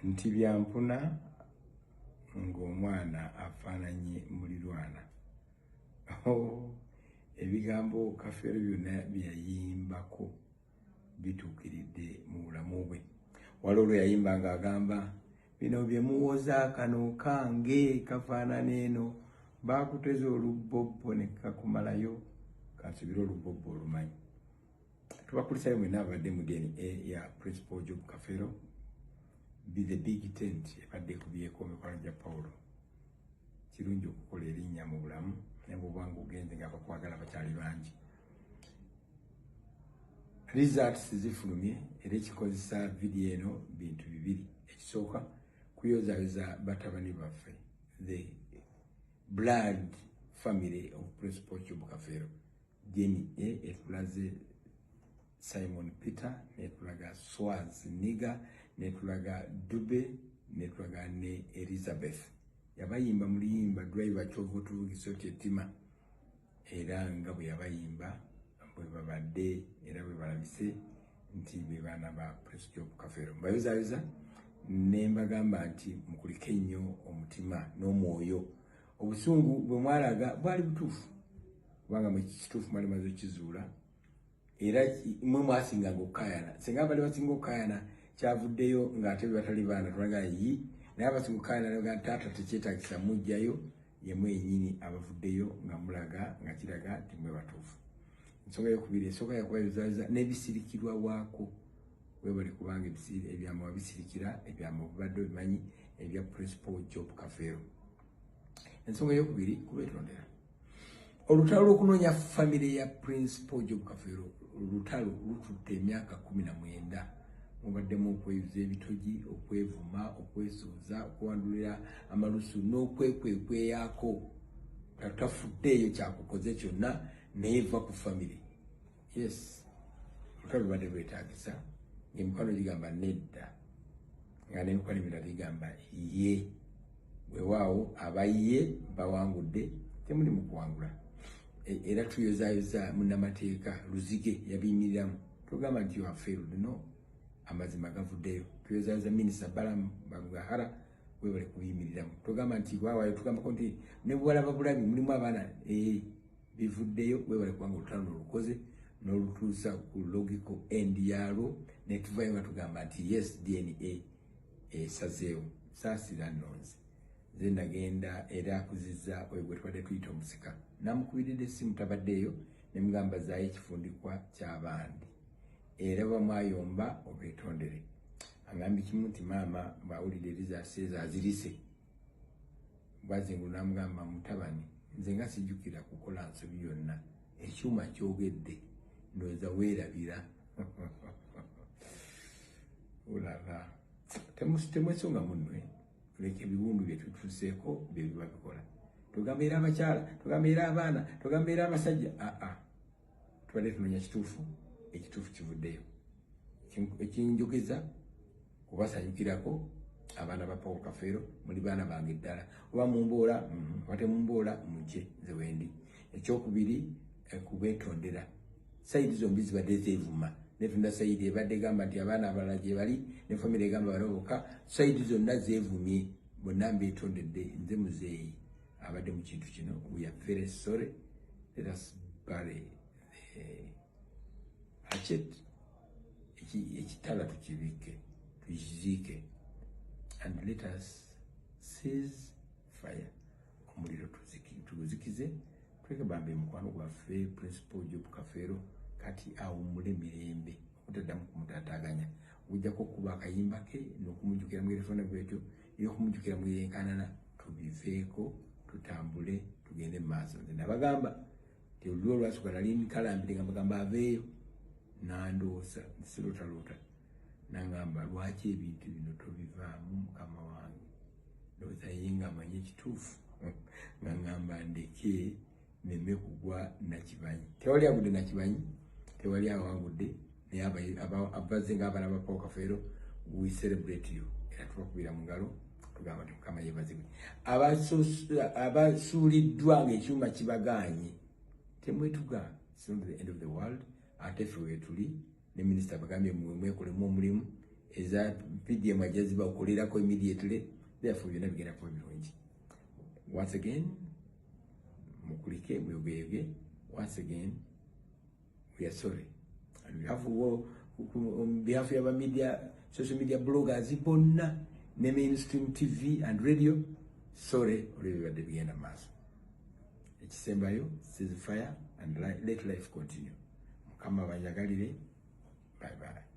nti byampuna ng'omwana afaananye mulirwana. Ebigambo Kafeero byonna byeyayimbako bituukiridde mu bulamu bwe. Waliwo olwo yayimba ng'agamba bino bye muwoza kano kange kafaanana eno baakuteza olubbobbo ne kakumalayo kansubire olubbobbo olumanyi. Tubakulisayo mwenna abadde mu DNA ya Principal Job Kafeero. Be the big tent ebadde ekubyeko emikono gya Pawulo. Kirungi okukola erinnya mu bulamu ne bw'obanga ogenze nga bakwagala bakyali bangi. Results zifulumye era ekikozesa vidiyo eno bintu bibiri. Ekisooka kuyozaayoza batabani baffe, the blood family of Principal Job Kafeero. DNA etulaze Simon Peter, netulaga Swaz Niga, netulaga Dube, netulaga ne Elizabeth. Yabayimba muliyimba driver Chovo Tugiso Chetima. Era nga bwe yabayimba bwe babadde era bwe balabise nti be baana ba Principal Job Kafeero. Mbayozaayoza ne mbagamba nti mukulike nnyo omutima n'omwoyo. Obusungu bwe mwalaga bwali butuufu kubanga mu kituufu mwali maze kizuula era mwe mwasinganga okukayana. Singa abali basinga okukayana kyavuddeyo ng'ate batali baana tulaga yi naye abasinga okukayana nga taata tekyetaagisa mujjayo ye mwenyini abavuddeyo nga mulaga nga kiraga nti mwe batuufu. Ensonga eyokubiri esooka yakubayozaayoza n'ebisirikirwa waako webale kubanga ebyama wabisirikira ebyama obadde obimanyi ebya Principal Job Kafeero. Ensonga eyokubiri kubeetondera. Olutalo lw'okunoonya famire ya Principal Job Kafeero olutalo lutudde emyaka 19. Mubaddemu okweyuza ebitogi, okwevuma, okwesuuza, okuwandulira amalusu n'okwekwekweyaako. Tatafuddeeyo kyakukoze kyonna neeva ku famire. Yes, olutalo lubadde lwetaagisa ng'emikwano gigamba nedda nga n'emikwano emirala gigamba ye. Weewaawo abaye bawangudde temuli mu kuwangula. Era tuyozaayoza munnamateeka Luzige yabiyimiriramu. Tugamba nti you have failed. No, amazima gavuddeyo. Tuyozaayoza Minisita Balamu Bagahara webale kubiyimiriramu. Tugamba nti waawayo tugambako nti ne bwalaba bulabi mulimu abaana bivuddeyo webale kubanga olutalo olukoze n'olutuusa ku logical end yalwo ne tuvayo nga tugamba nti yes DNA esazeewo. Saasira nnonze. Nze nagenda era akuzizza oyo gwe tubadde tuyita omusika. Namukubiridde essimu tabaddeeyo ne mugamba zaayo ekifundikwa ky'abandi. Era bamwayomba obeetondere. Angambye kimu nti maama bawulidde results ezo azirise. Bwazingulu n'amugamba mutabani nze nga sijjukira kukola nsobi yonna. Ekyuma kyogedde ndowooza weerabira. Olaba temwesonga munnwe. Leka ebiwundu bye tutuuseeko bye biba bikola. Tugamba era abakyala, tugamba era abaana, tugamba era abasajja. Tubadde tunoonya kituufu, ekituufu kivuddeyo. Ekinjukiza kubasanyukirako abaana ba Paul Kafeero muli baana bange ddala. Oba mumboola, wate mumboola mujje nze wendi. Ekyokubiri kubeetondera. Sayidi zombi zibadde zeevuma. Netunda sayidi ebadde gamba nti abaana abalala gye bali ne famire egamba baloboka. Sayidi zonna zeevumye bonna mbeetondedde nze muzeeyi abadde mu kintu kino. We are very sorry. Let us bury the hatchet. Ekitala tukibike tukiziike and let us cease fire. Omuliro tuguzikize tuleke bambe mukwano gwaffe Principal Job Kafeero kati awummule mirembe okutaddamu kumutaataaganya. Ujjako okuba akayimba ke n'okumujjukira mu telefone bwetyo eyokumujjukira mu yenkanana tubiveeko tutambule tugende mu maaso. Nze nabagamba nti olulwo olwasooka nali nkalambire nga bagamba aveeyo nandoosa nsirootaloota nangamba lwaki ebintu bino tobivaamu mukama wange. Ndowooza ye nga amanyi ekituufu nga ngamba ndeke neme kugwa Nakibanyi. Tewali agudde Nakibanyi, tewali awangudde naye abazze ng'abaana ba Paul Kafeero. We celebrate you. Era tubakubira mu ngalo tugamba nti mukama yeebazibwe. Abasuuliddwa ng'ekyuma kibagaanye temwetuga. It's not the end of the world. Ate ffe weetuli ne minisita bagambye mwekolemu omulimu eza video majazi bakolerako immediately, therefore byonna bigenda kuba birungi. Once again, mukulike muyogeyege. Once again, we are sorry. And we have on behalf of our media, social media bloggers, bonna, ne mainstream TV and radio, sorry, olebye badde bigenda maaso. Ekisembayo, ceasefire and let life continue. Mukama banyagalire. Bye bye.